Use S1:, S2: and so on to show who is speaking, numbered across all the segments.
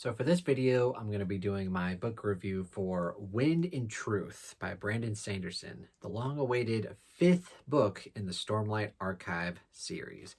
S1: So for this video, I'm going to be doing my book review for Wind in Truth by Brandon Sanderson, the long-awaited fifth book in the Stormlight Archive series.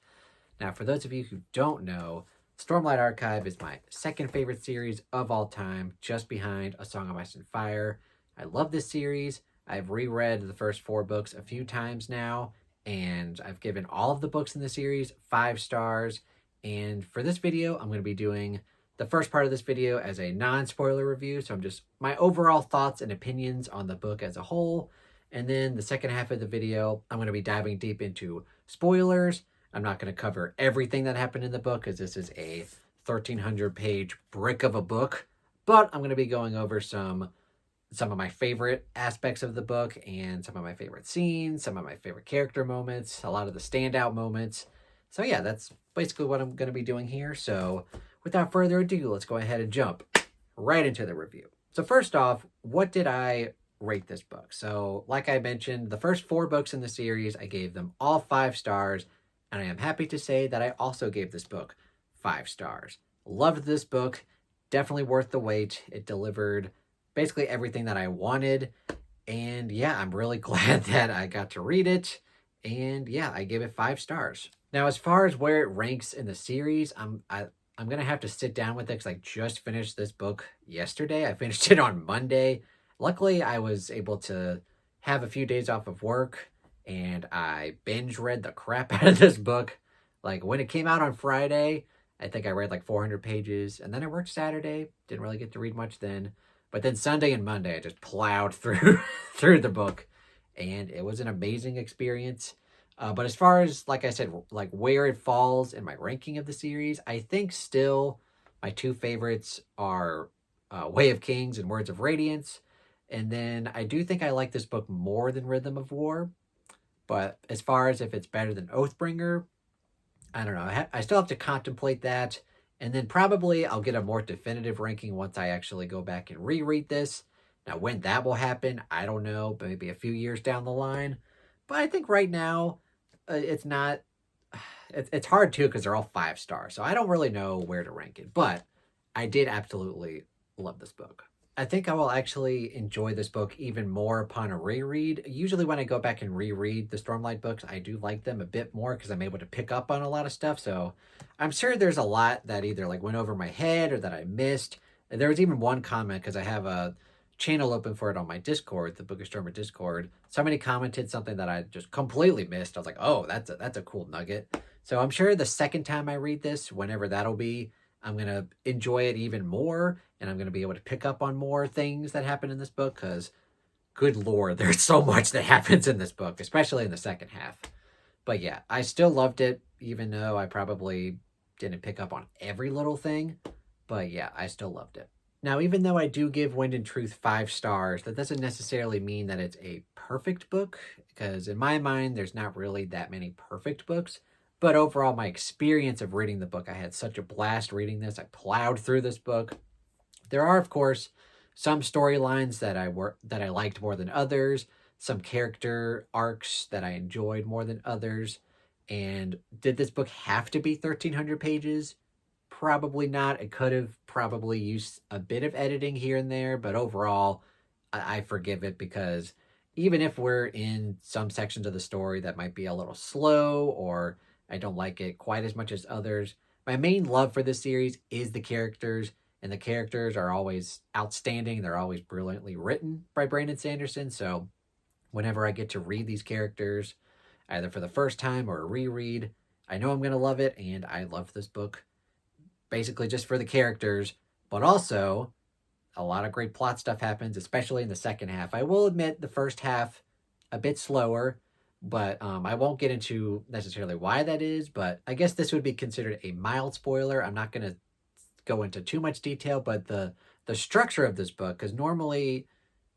S1: Now, for those of you who don't know, Stormlight Archive is my second favorite series of all time, just behind A Song of Ice and Fire. I love this series. I've reread the first four books a few times now, and I've given all of the books in the series 5 stars. And for this video, I'm going to be doing the first part of this video as a non-spoiler review. So I'm just my overall thoughts and opinions on the book as a whole. And then the second half of the video, I'm going to be diving deep into spoilers. I'm not going to cover everything that happened in the book because this is a 1,300 page brick of a book. But I'm going to be going over some of my favorite aspects of the book and some of my favorite scenes, some of my favorite character moments, a lot of the standout moments. So yeah, that's basically what I'm going to be doing here. So without further ado, let's go ahead and jump right into the review. So first off, what did I rate this book? So like I mentioned, the first 4 books in the series, I gave them all 5 stars. And I am happy to say that I also gave this book 5 stars. Loved this book. Definitely worth the wait. It delivered basically everything that I wanted. And yeah, I'm really glad that I got to read it. And yeah, I gave it 5 stars. Now, as far as where it ranks in the series, I'm going to have to sit down with it because I just finished this book yesterday. I finished it on Monday. Luckily, I was able to have a few days off of work, and I binge read the crap out of this book. Like, when it came out on Friday, I think I read like 400 pages, and then I worked Saturday. Didn't really get to read much then. But then Sunday and Monday, I just plowed through through the book, and it was an amazing experience. But as far as, like I said, like where it falls in my ranking of the series, I think still my 2 favorites are Way of Kings and Words of Radiance. And then I do think I like this book more than Rhythm of War. But as far as if it's better than Oathbringer, I don't know. I still have to contemplate that. And then probably I'll get a more definitive ranking once I actually go back and reread this. Now, when that will happen, I don't know. Maybe a few years down the line. But I think right now, it's not... It's hard, too, because they're all 5 stars. So I don't really know where to rank it. But I did absolutely love this book. I think I will actually enjoy this book even more upon a reread. Usually when I go back and reread the Stormlight books, I do like them a bit more because I'm able to pick up on a lot of stuff. So I'm sure there's a lot that either like went over my head or that I missed. There was even one comment, because I have a channel open for it on my Discord, the Book of Stormer Discord. Somebody commented something that I just completely missed. I was like, oh, that's a cool nugget. So I'm sure the second time I read this, whenever that'll be, I'm going to enjoy it even more, and I'm going to be able to pick up on more things that happen in this book, because, good lord, there's so much that happens in this book, especially in the second half. But yeah, I still loved it, even though I probably didn't pick up on every little thing. But yeah, I still loved it. Now, even though I do give Wind in Truth 5 stars, that doesn't necessarily mean that it's a perfect book, because in my mind, there's not really that many perfect books. But overall, my experience of reading the book, I had such a blast reading this. I plowed through this book. There are, of course, some storylines that I liked more than others, some character arcs that I enjoyed more than others. And did this book have to be 1,300 pages? Probably not. It could have probably used a bit of editing here and there, but overall, I forgive it, because even if we're in some sections of the story that might be a little slow, or I don't like it quite as much as others, my main love for this series is the characters, and the characters are always outstanding. They're always brilliantly written by Brandon Sanderson. So whenever I get to read these characters, either for the first time or a reread, I know I'm going to love it, and I love this book basically just for the characters, but also a lot of great plot stuff happens, especially in the second half. I will admit the first half a bit slower, but I won't get into necessarily why that is, but I guess this would be considered a mild spoiler. I'm not going to go into too much detail, but the structure of this book, because normally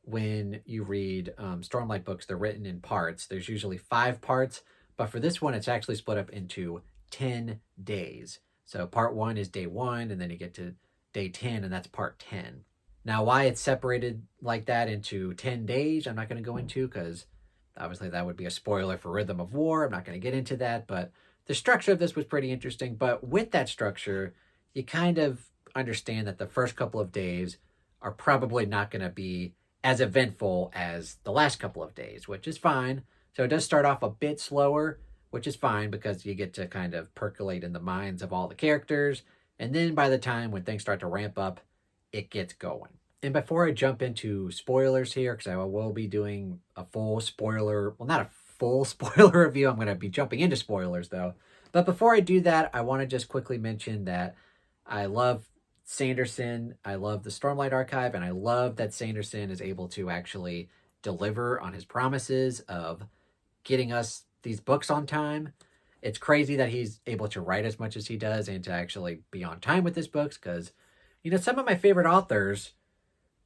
S1: when you read Stormlight books, they're written in parts. There's usually 5 parts, but for this one, it's actually split up into 10 days. So part 1 is day 1, and then you get to day 10, and that's part 10. Now, why it's separated like that into 10 days, I'm not going to go into, because obviously that would be a spoiler for Rhythm of War. I'm not going to get into that, but the structure of this was pretty interesting. But with that structure, you kind of understand that the first couple of days are probably not going to be as eventful as the last couple of days, which is fine. So it does start off a bit slower, which is fine because you get to kind of percolate in the minds of all the characters. And then by the time when things start to ramp up, it gets going. And before I jump into spoilers here, because I will be doing a full spoiler, well, not a full spoiler review. I'm going to be jumping into spoilers though. But before I do that, I want to just quickly mention that I love Sanderson. I love the Stormlight Archive, and I love that Sanderson is able to actually deliver on his promises of getting us these books on time. It's crazy that he's able to write as much as he does and to actually be on time with his books because, you know, some of my favorite authors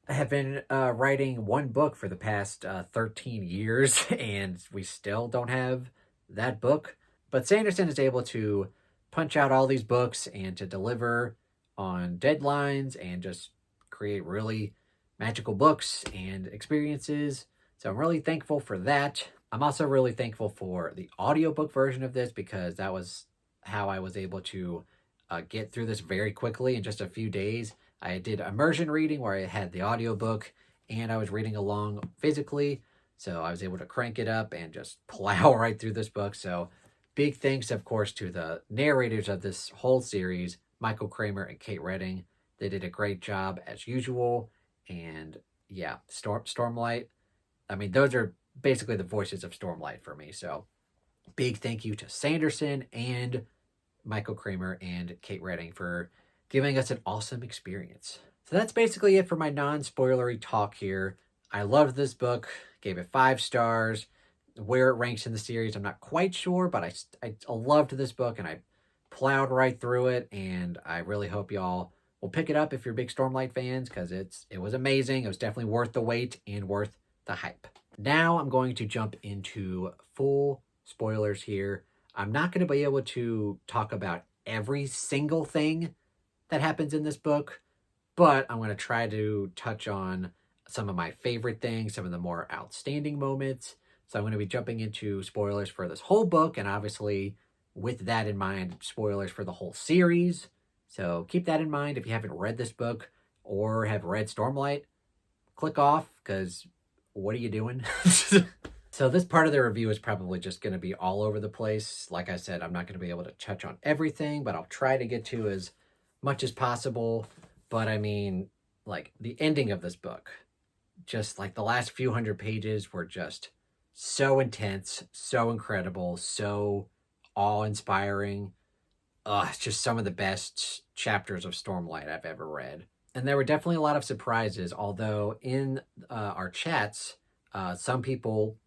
S1: have been writing one book for the past 13 years and we still don't have that book. But Sanderson is able to punch out all these books and to deliver on deadlines and just create really magical books and experiences. So I'm really thankful for that. I'm also really thankful for the audiobook version of this because that was how I was able to get through this very quickly in just a few days. I did immersion reading where I had the audiobook and I was reading along physically. So I was able to crank it up and just plow right through this book. So big thanks, of course, to the narrators of this whole series, Michael Kramer and Kate Redding. They did a great job as usual. And yeah, Stormlight. I mean, those are basically the voices of Stormlight for me. So big thank you to Sanderson and Michael Kramer and Kate Redding for giving us an awesome experience. So that's basically it for my non-spoilery talk here. I loved this book, gave it 5 stars. Where it ranks in the series, I'm not quite sure, but I loved this book and I plowed right through it. And I really hope y'all will pick it up if you're big Stormlight fans because it was amazing. It was definitely worth the wait and worth the hype. Now I'm going to jump into full spoilers here. I'm not going to be able to talk about every single thing that happens in this book, but I'm going to try to touch on some of my favorite things, some of the more outstanding moments. So I'm going to be jumping into spoilers for this whole book, and obviously with that in mind, spoilers for the whole series. So keep that in mind if you haven't read this book or have read Stormlight. Click off, because what are you doing? So this part of the review is probably just going to be all over the place. Like I said, I'm not going to be able to touch on everything, but I'll try to get to as much as possible. But I mean, like the ending of this book, just like the last few hundred pages were just so intense, so incredible, so awe-inspiring. It's just some of the best chapters of Stormlight I've ever read. And there were definitely a lot of surprises, although in our chats, some people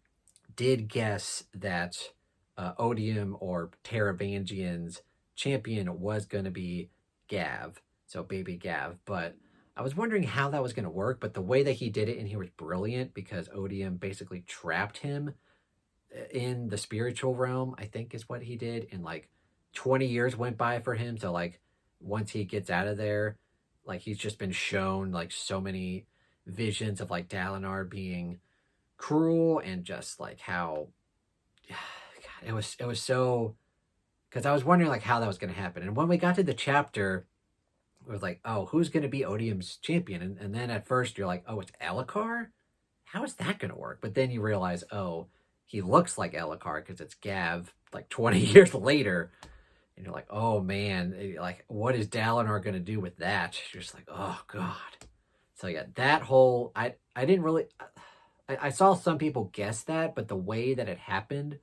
S1: did guess that Odium or Taravangian's champion was going to be Gav, so baby Gav. But I was wondering how that was going to work, but the way that he did it in here was brilliant because Odium basically trapped him in the spiritual realm, I think is what he did. And like 20 years went by for him. So like once he gets out of there, like he's just been shown like so many visions of like Dalinar being cruel and just like how God, it was so, because I was wondering like how that was going to happen. And when we got to the chapter, it was like, oh, who's going to be Odium's champion? And then at first you're like, oh, it's Elhokar? How is that going to work? But then you realize, oh, he looks like Elhokar because it's Gav like 20 years later. And you're like, oh man, like what is Dalinar going to do with that? You're just like, oh God. So yeah, that whole, I didn't really, I saw some people guess that, but the way that it happened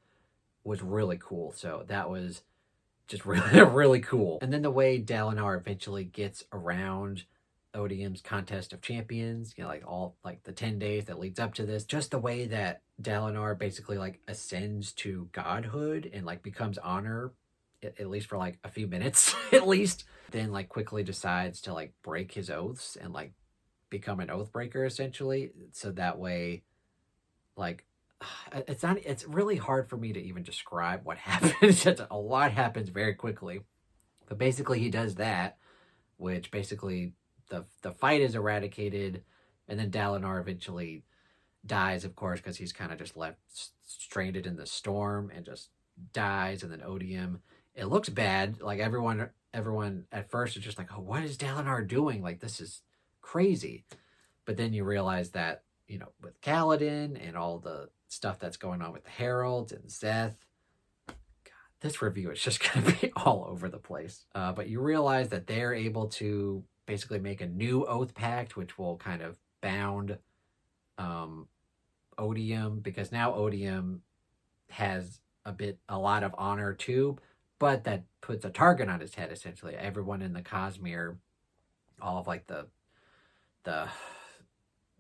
S1: was really cool. So that was just really, really cool. And then the way Dalinar eventually gets around Odium's contest of champions, you know, like all like the 10 days that leads up to this, just the way that Dalinar basically like ascends to godhood and like becomes honor, at least for like a few minutes at least, then like quickly decides to like break his oaths and like become an oath breaker essentially. So that way, like, it's really hard for me to even describe what happens. A lot happens very quickly, but basically he does that, which basically the fight is eradicated, and then Dalinar eventually dies, of course, because he's kind of just left stranded in the storm and just dies. And then Odium it looks bad. Like everyone at first is just like, oh, what is Dalinar doing? Like, this is crazy. But then you realize that, with Kaladin and all the stuff that's going on with the Heralds and Zeth, this review is just going to be all over the place. But you realize that they're able to basically make a new oath pact, which will kind of bound Odium, because now Odium has a lot of honor too, but that puts a target on his head. Essentially, everyone in the Cosmere, all of like the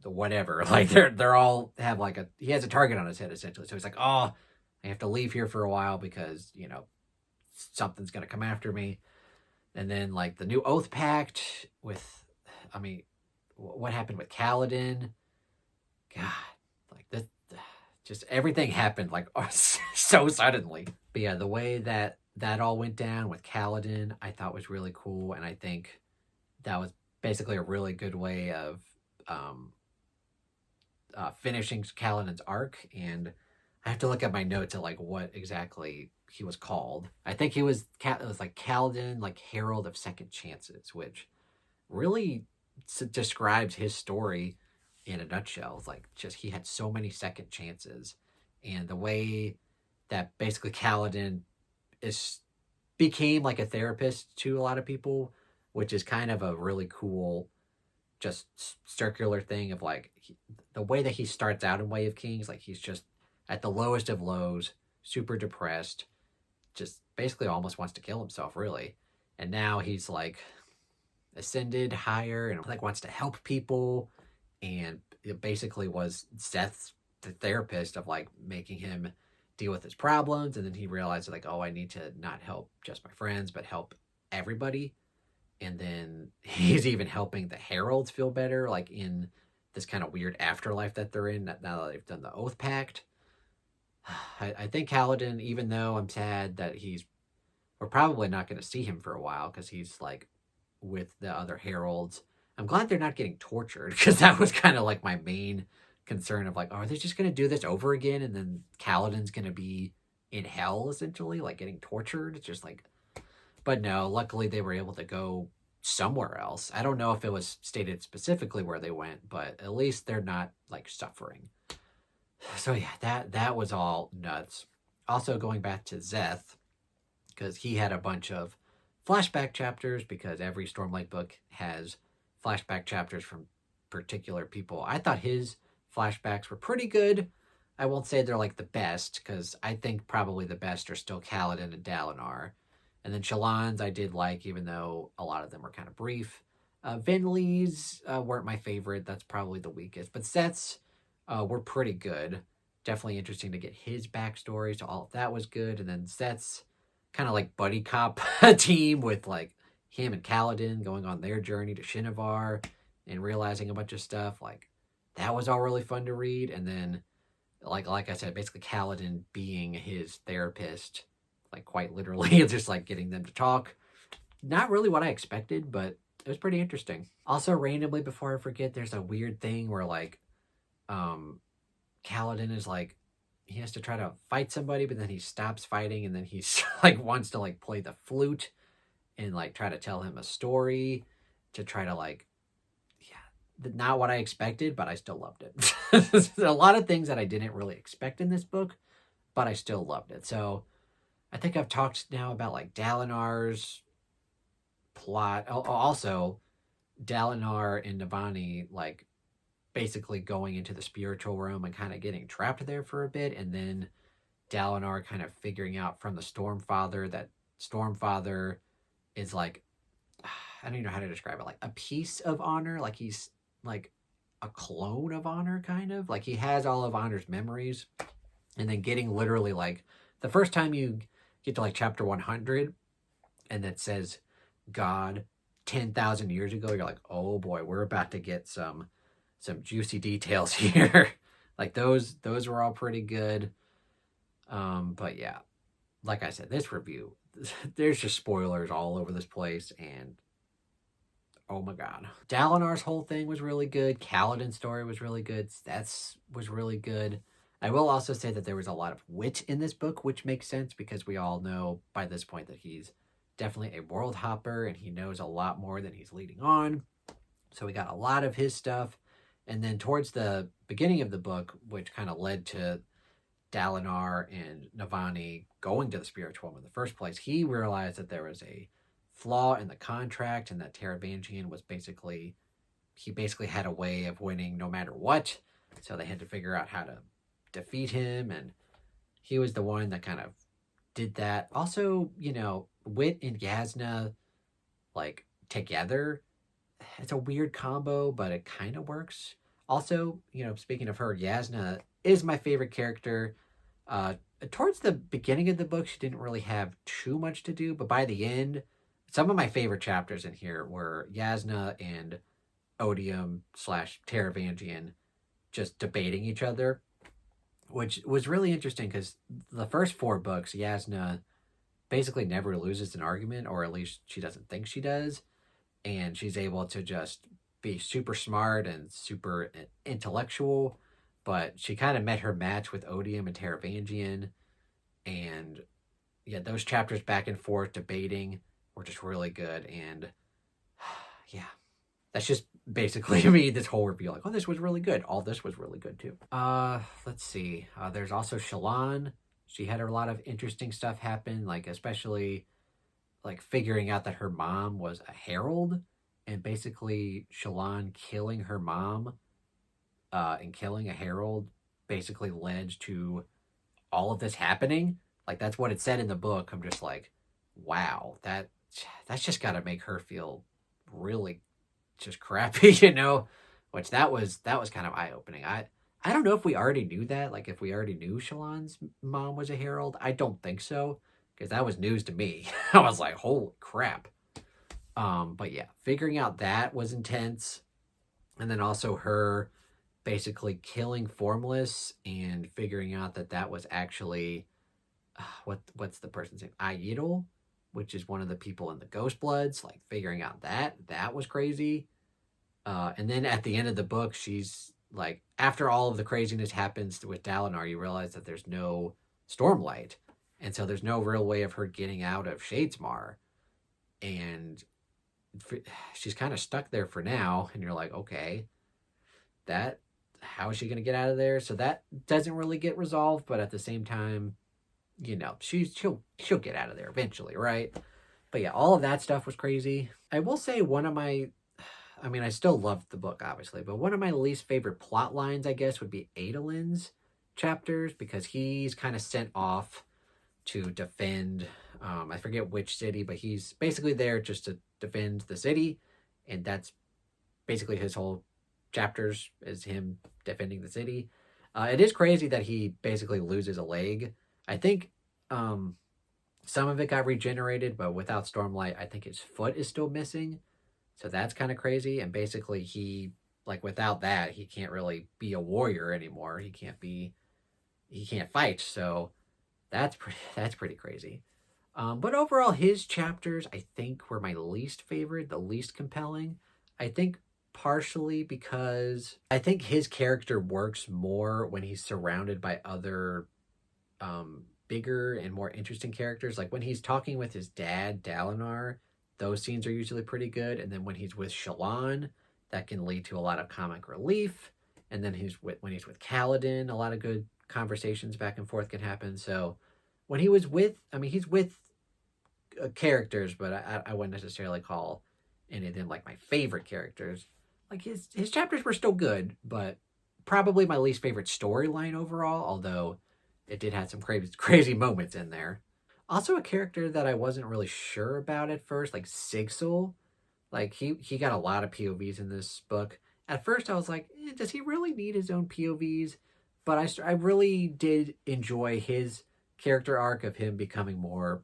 S1: whatever, like they're all have like he has a target on his head essentially. So he's like, oh, I have to leave here for a while because something's gonna come after me. And then like the new oath pact with, I mean, what happened with Kaladin? God, like this, just everything happened like so suddenly. But yeah, the way that all went down with Kaladin, I thought was really cool, and I think that was basically a really good way of finishing Kaladin's arc. And I have to look at my notes at like what exactly he was called. I think it was like Kaladin, like Herald of Second Chances, which really describes his story in a nutshell. It's like just he had so many second chances, and the way that basically Kaladin became like a therapist to a lot of people, which is kind of a really cool just circular thing of like the way that he starts out in Way of Kings, like he's just at the lowest of lows, super depressed, just basically almost wants to kill himself, really. And now he's like ascended higher and like wants to help people, and it basically was Seth's the therapist of like making him deal with his problems. And then he realized like, oh, I need to not help just my friends but help everybody. And then he's even helping the Heralds feel better, like in this kind of weird afterlife that they're in now that they've done the Oath Pact. I think Kaladin, even though I'm sad that we're probably not going to see him for a while because he's like with the other Heralds. I'm glad they're not getting tortured, because that was kind of like my main concern of like, oh, are they just going to do this over again? And then Kaladin's going to be in hell, essentially, like getting tortured. It's just like, but no, luckily they were able to go somewhere else. I don't know if it was stated specifically where they went, but at least they're not like suffering. So yeah, that was all nuts. Also going back to Zeth, because he had a bunch of flashback chapters, because every Stormlight book has flashback chapters from particular people. I thought his flashbacks were pretty good. I won't say they're like the best, because I think probably the best are still Kaladin and Dalinar. And then Shallan's I did like, even though a lot of them were kind of brief. Venli's weren't my favorite. That's probably the weakest. But Seth's were pretty good. Definitely interesting to get his backstory. So all of that was good. And then Seth's kind of like buddy cop team with like him and Kaladin going on their journey to Shinovar and realizing a bunch of stuff. Like that was all really fun to read. And then like I said, basically Kaladin being his therapist, like quite literally, just like getting them to talk. Not really what I expected, but it was pretty interesting. Also, randomly, before I forget, there's a weird thing where like Kaladin is like, he has to try to fight somebody, but then he stops fighting, and then he's like wants to like play the flute and like try to tell him a story to try to like, yeah, not what I expected, but I still loved it. A lot of things that I didn't really expect in this book, but I still loved it. So I think I've talked now about like Dalinar's plot. Also, Dalinar and Navani like basically going into the spiritual realm and kind of getting trapped there for a bit, and then Dalinar kind of figuring out from the Stormfather that Stormfather is like, I don't even know how to describe it, like a piece of honor, like he's like a clone of honor, kind of like he has all of honor's memories. And then getting literally like the first time you get to like chapter 100 and it says God 10,000 years ago, you're like, oh boy, we're about to get some juicy details here. Like those were all pretty good. But yeah, like I said, this review, there's just spoilers all over this place, and oh my god. Dalinar's whole thing was really good. Kaladin's story was really good. Seth's was really good. I will also say that there was a lot of wit in this book, which makes sense because we all know by this point that he's definitely a world hopper and he knows a lot more than he's leading on. So we got a lot of his stuff. And then towards the beginning of the book, which kind of led to Dalinar and Navani going to the spiritual realm in the first place, he realized that there was a flaw in the contract and that Taravangian was he basically had a way of winning no matter what. So they had to figure out how to defeat him, and he was the one that kind of did that. Also, Wit and Yasna, like, together, it's a weird combo, but it kind of works. Also, speaking of her, Yasna is my favorite character. Towards the beginning of the book, she didn't really have too much to do, but by the end, some of my favorite chapters in here were Yasna and Odium / Taravangian just debating each other, which was really interesting because the first 4 books, Yasna basically never loses an argument, or at least she doesn't think she does, and she's able to just be super smart and super intellectual, but she kind of met her match with Odium and Taravangian, and yeah, those chapters back and forth debating were just really good, and yeah, that's just basically me, this whole review. Like, oh, this was really good. All this was really good too. Let's see. There's also Shallan. She had a lot of interesting stuff happen, like especially like figuring out that her mom was a herald, and basically Shallan killing her mom and killing a herald basically led to all of this happening. Like, that's what it said in the book. I'm just like, wow, that's just got to make her feel really just crappy, which that was kind of eye-opening. I don't know if we already knew that, like if we already knew Shallan's mom was a herald. I don't think so, because that was news to me. I was like, holy crap. But yeah, figuring out that was intense. And then also her basically killing Formless and figuring out that was actually what's the person's name? Aiidel, which is one of the people in the Ghost Bloods. Like, figuring out that was crazy. And then at the end of the book, she's like, after all of the craziness happens with Dalinar, you realize that there's no Stormlight, and so there's no real way of her getting out of Shadesmar, and she's kind of stuck there for now. And you're like, okay, how is she going to get out of there? So that doesn't really get resolved, but at the same time, she'll get out of there eventually, right? But yeah, all of that stuff was crazy. I will say I still loved the book, obviously, but one of my least favorite plot lines, I guess, would be Adolin's chapters, because he's kind of sent off to defend, I forget which city, but he's basically there just to defend the city, and that's basically his whole chapters, is him defending the city. It is crazy that he basically loses a leg. I think some of it got regenerated, but without Stormlight, I think his foot is still missing. So that's kind of crazy. And basically without that, he can't really be a warrior anymore. He can't fight. So that's pretty crazy. But overall, his chapters, I think, were my least favorite, the least compelling. I think partially because I think his character works more when he's surrounded by other bigger and more interesting characters. Like when he's talking with his dad, Dalinar, those scenes are usually pretty good. And then when he's with Shallan, that can lead to a lot of comic relief. And then when he's with Kaladin, a lot of good conversations back and forth can happen. So when he's with characters, but I wouldn't necessarily call any of them like my favorite characters. Like his chapters were still good, but probably my least favorite storyline overall, although it did have some crazy moments in there. Also, a character that I wasn't really sure about at first, like Sigil. Like he got a lot of POVs in this book. At first I was like, does he really need his own POVs? But I really did enjoy his character arc of him becoming more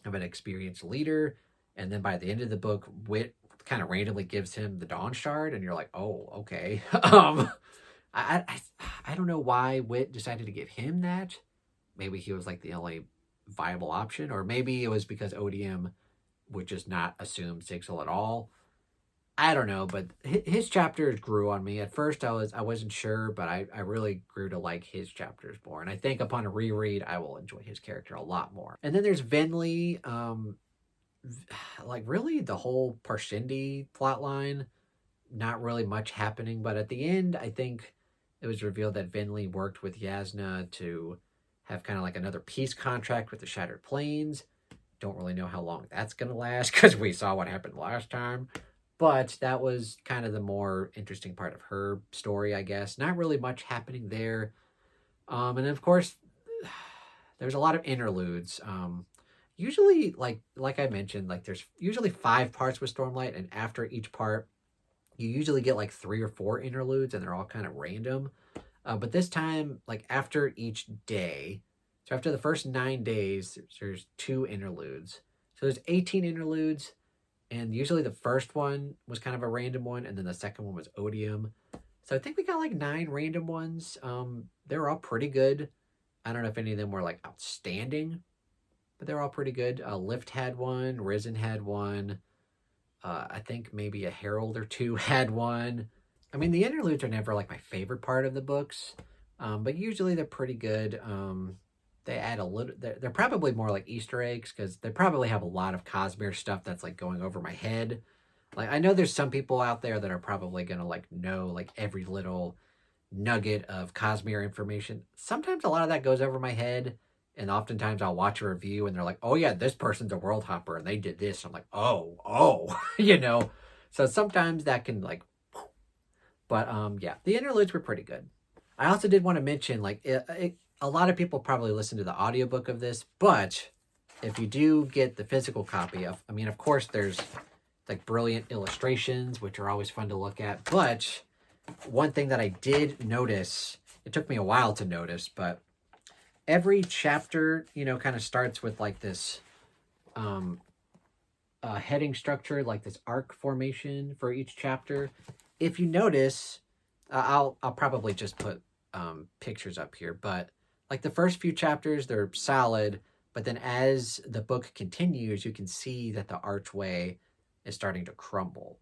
S1: of an experienced leader. And then by the end of the book, Wit kind of randomly gives him the Dawn Shard, and you're like, oh, okay. I don't know why Wit decided to give him that. Maybe he was like the only viable option, or maybe it was because Odium would just not assume Sigil at all. I don't know, but his chapters grew on me. At first, I wasn't sure, but I really grew to like his chapters more. And I think upon a reread, I will enjoy his character a lot more. And then there's Venli. Like really the whole Parshendi plotline, not really much happening. But at the end, I think it was revealed that Venli worked with Yasna to have kind of like another peace contract with the Shattered Plains. Don't really know how long that's going to last because we saw what happened last time. But that was kind of the more interesting part of her story, I guess. Not really much happening there. And of course, there's a lot of interludes. Usually, like I mentioned, like there's usually 5 parts with Stormlight, and after each part, you usually get like 3 or 4 interludes, and they're all kind of random. But this time, like after each day, so after the first 9 days, there's 2 interludes. So there's 18 interludes, and usually the first one was kind of a random one, and then the second one was Odium. So I think we got like 9 random ones. They were all pretty good. I don't know if any of them were like outstanding, but they're all pretty good. Lift had one, Risen had one. I think maybe a Herald or 2 had one. I mean, the interludes are never like my favorite part of the books, but usually they're pretty good. They add a little, they're probably more like Easter eggs because they probably have a lot of Cosmere stuff that's like going over my head. Like, I know there's some people out there that are probably going to like know like every little nugget of Cosmere information. Sometimes a lot of that goes over my head. And oftentimes I'll watch a review and they're like, oh yeah, this person's a world hopper and they did this. I'm like, oh, you know? So sometimes that can like, but yeah, the interludes were pretty good. I also did want to mention like a lot of people probably listen to the audiobook of this, but if you do get the physical copy of, I mean, of course there's like brilliant illustrations, which are always fun to look at. But one thing that I did notice, it took me a while to notice, but every chapter, you know, kind of starts with like this heading structure, like this arc formation for each chapter. If you notice, I'll probably just put pictures up here, but like the first few chapters, they're solid, but then as the book continues, you can see that the archway is starting to crumble.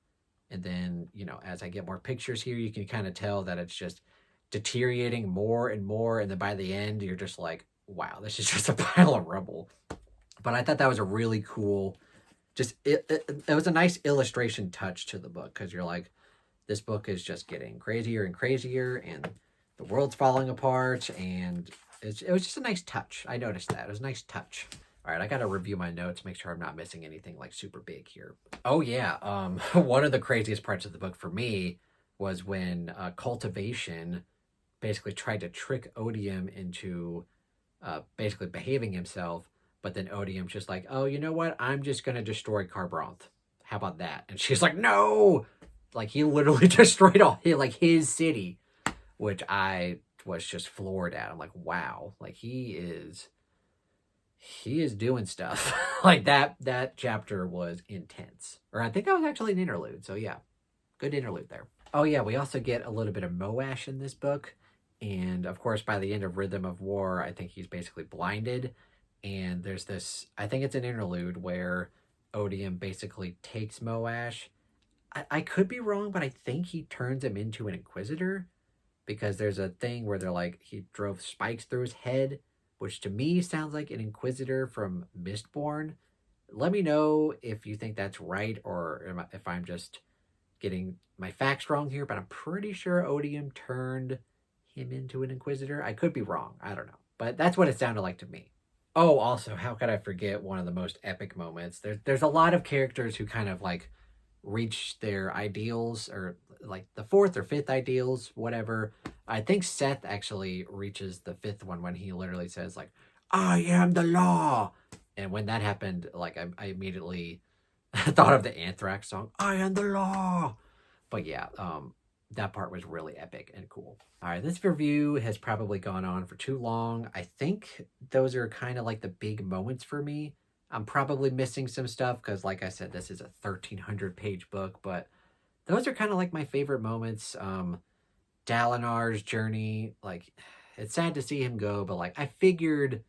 S1: And then, you know, as I get more pictures here, you can kind of tell that it's just deteriorating more and more. And then by the end, you're just like, wow, this is just a pile of rubble. But I thought that was a really cool, it was a nice illustration touch to the book because you're like, this book is just getting crazier and crazier and the world's falling apart. And it was just a nice touch. I noticed that. It was a nice touch. All right, I got to review my notes, make sure I'm not missing anything like super big here. Oh yeah, one of the craziest parts of the book for me was when Cultivation basically tried to trick Odium into basically behaving himself, but then Odium's just like, oh, you know what? I'm just going to destroy Carbranth. How about that? And she's like, no! Like, he literally destroyed his city, which I was just floored at. I'm like, wow, like he is doing stuff. Like that chapter was intense. Or I think that was actually an interlude. So yeah, good interlude there. Oh yeah, we also get a little bit of Moash in this book. And of course, by the end of Rhythm of War, I think he's basically blinded. And there's this, I think it's an interlude where Odium basically takes Moash. I could be wrong, but I think he turns him into an Inquisitor. Because there's a thing where they're like, he drove spikes through his head, which to me sounds like an Inquisitor from Mistborn. Let me know if you think that's right or if I'm just getting my facts wrong here, but I'm pretty sure Odium turned him into an Inquisitor. I could be wrong. I don't know. But that's what it sounded like to me. Oh, also, how could I forget one of the most epic moments? There's a lot of characters who kind of like reach their ideals or like the 4th or 5th ideals, whatever. I think Seth actually reaches the 5th one when he literally says like, I am the law. And when that happened, like I immediately thought of the Anthrax song, I am the law. But yeah, that part was really epic and cool. All right, this review has probably gone on for too long. I think those are kind of like the big moments for me. I'm probably missing some stuff because, like I said, this is a 1,300-page book, but those are kind of like my favorite moments. Dalinar's journey, like, it's sad to see him go, but like I figured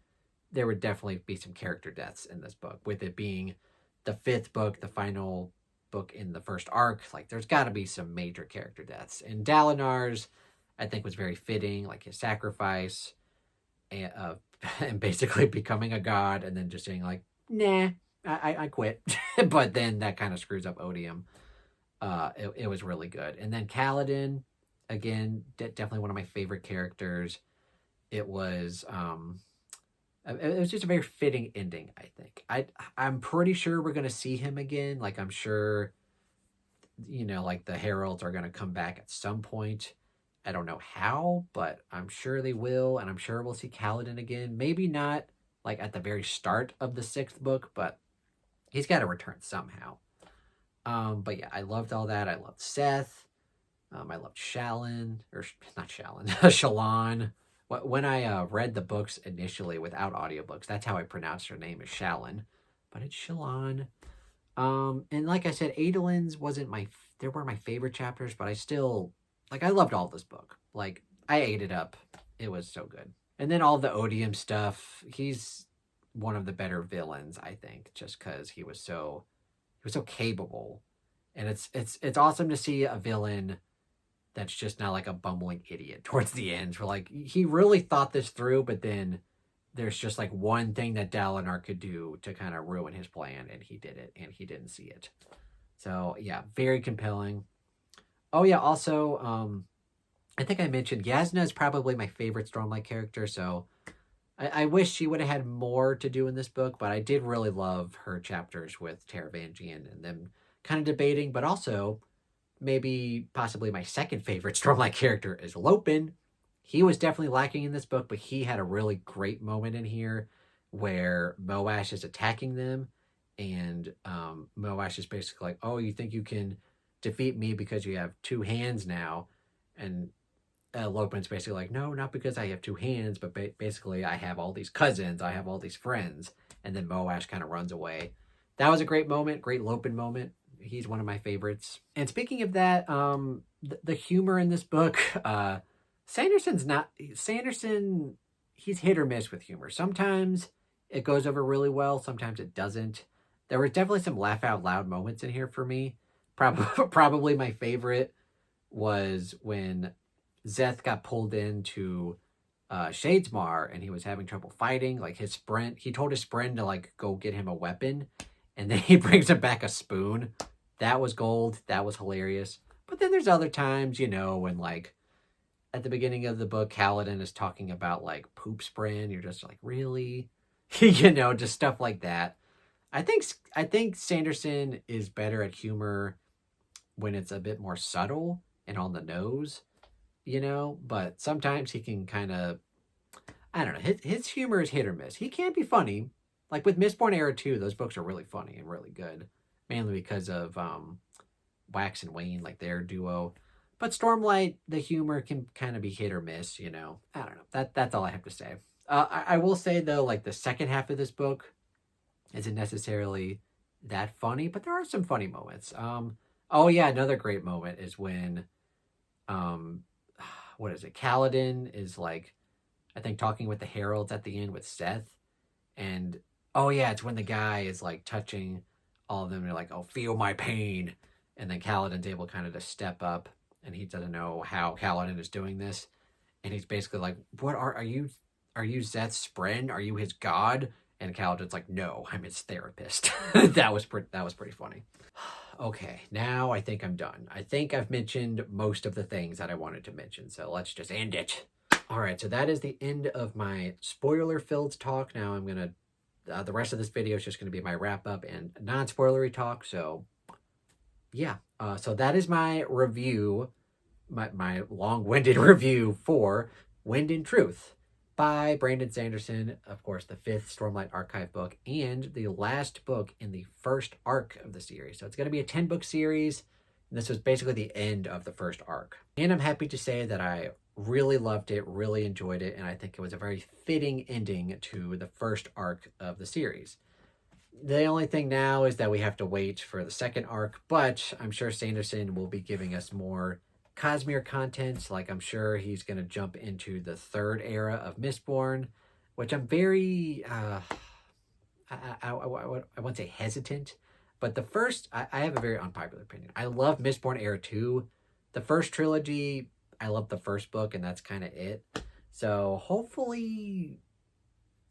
S1: there would definitely be some character deaths in this book, with it being the 5th book, the final book in the first arc, like there's got to be some major character deaths. And Dalinar's, I think, was very fitting, like his sacrifice and, and basically becoming a god and then just saying like, nah, I quit. But then that kind of screws up Odium. It was really good. And then Kaladin, again, definitely one of my favorite characters. It was just a very fitting ending, I think. I'm pretty sure we're gonna see him again. Like I'm sure, like the Heralds are gonna come back at some point. I don't know how, but I'm sure they will, and I'm sure we'll see Kaladin again. Maybe not like at the very start of the 6th book, but he's got to return somehow. But yeah, I loved all that. I loved Seth. I loved Shallan, or not Shallan, Shallan. When I read the books initially without audiobooks, that's how I pronounced her name, is Shallan, but it's Shallan. And like I said, Adolin's they were my favorite chapters, but I still, like, I loved all this book. Like, I ate it up. It was so good. And then all the Odium stuff, he's one of the better villains, I think, just because he was so capable. And it's awesome to see a villain that's just not like a bumbling idiot towards the end. Where like he really thought this through, but then there's just like one thing that Dalinar could do to kind of ruin his plan, and he did it, and he didn't see it. So yeah, very compelling. Oh yeah, also, I think I mentioned Yasna is probably my favorite Stormlight character, so I wish she would have had more to do in this book, but I did really love her chapters with Taravangian and them kind of debating, but also maybe possibly my second favorite Stormlight character is Lopin. He was definitely lacking in this book, but he had a really great moment in here where Moash is attacking them, and Moash is basically like, oh, you think you can defeat me because you have 2 hands now? And Lopin's basically like, no, not because I have 2 hands, but basically I have all these cousins, I have all these friends. And then Moash kind of runs away. That was a great moment, great Lopin moment. He's one of my favorites. And speaking of that, the humor in this book, Sanderson, he's hit or miss with humor. Sometimes it goes over really well, sometimes it doesn't. There were definitely some laugh out loud moments in here for me. Probably my favorite was when Szeth got pulled into Shadesmar and he was having trouble fighting. Like his sprint, he told his friend to like go get him a weapon, and then he brings him back a spoon. That was gold. That was hilarious. But then there's other times, when like at the beginning of the book, Kaladin is talking about like poop spraying. You're just like, really? Just stuff like that. I think Sanderson is better at humor when it's a bit more subtle and on the nose, but sometimes he can kind of, I don't know, his humor is hit or miss. He can be funny. Like with Mistborn Era 2, those books are really funny and really good, mainly because of Wax and Wayne, like their duo. But Stormlight, the humor can kind of be hit or miss, I don't know. That's all I have to say. I will say, though, like the second half of this book isn't necessarily that funny, but there are some funny moments. Oh yeah, another great moment is when, what is it? Kaladin is like, I think talking with the Heralds at the end with Szeth, and oh yeah, it's when the guy is like touching all of them. And they're like, "Oh, feel my pain," and then Kaladin's able kind of to step up, and he doesn't know how Kaladin is doing this, and he's basically like, "What are you? Are you Szeth's friend? Are you his god?" And Kaladin's like, "No, I'm his therapist." That was pretty funny. Okay, now I think I'm done. I think I've mentioned most of the things that I wanted to mention, so let's just end it. All right, so that is the end of my spoiler-filled talk. Now I'm going to, the rest of this video is just going to be my wrap-up and non-spoilery talk, so yeah. So that is my review, my long-winded review for Wind and Truth by Brandon Sanderson, of course, the 5th Stormlight Archive book, and the last book in the first arc of the series. So it's going to be a 10-book series, and this was basically the end of the first arc. And I'm happy to say that I really loved it, really enjoyed it, and I think it was a very fitting ending to the first arc of the series. The only thing now is that we have to wait for the second arc, but I'm sure Sanderson will be giving us more Cosmere content. Like, I'm sure he's going to jump into the 3rd era of Mistborn, which I'm very, I won't say hesitant But the first, I have a very unpopular opinion. I love Mistborn Era 2. The first trilogy, I love the first book, and that's kind of it. So hopefully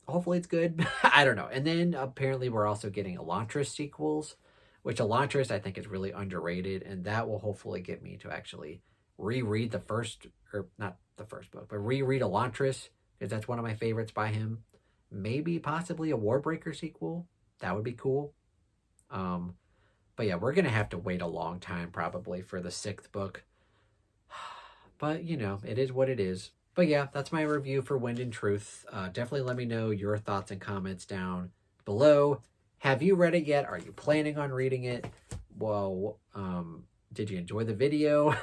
S1: it's good. I don't know. And then apparently we're also getting Elantris sequels, which Elantris I think is really underrated, and that will hopefully get me to actually reread the first, or not the first book, but reread Elantris, because that's one of my favorites by him. Maybe possibly a Warbreaker sequel. That would be cool. But yeah, we're gonna have to wait a long time probably for the 6th book. But you know, it is what it is. But yeah, that's my review for Wind and Truth. Definitely let me know your thoughts and comments down below. Have you read it yet? Are you planning on reading it? Well, did you enjoy the video?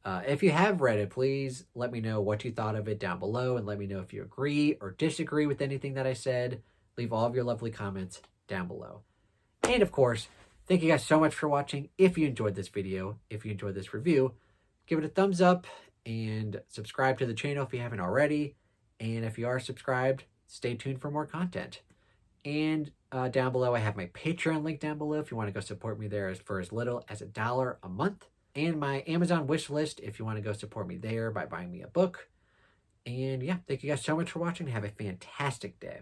S1: If you have read it, please let me know what you thought of it down below, and let me know if you agree or disagree with anything that I said. Leave all of your lovely comments down below. And of course, thank you guys so much for watching. If you enjoyed this video, if you enjoyed this review, give it a thumbs up and subscribe to the channel if you haven't already. And if you are subscribed, stay tuned for more content. And down below, I have my Patreon link down below if you want to go support me there for as little as $1 a month. And my Amazon wish list if you want to go support me there by buying me a book. And yeah, thank you guys so much for watching. Have a fantastic day.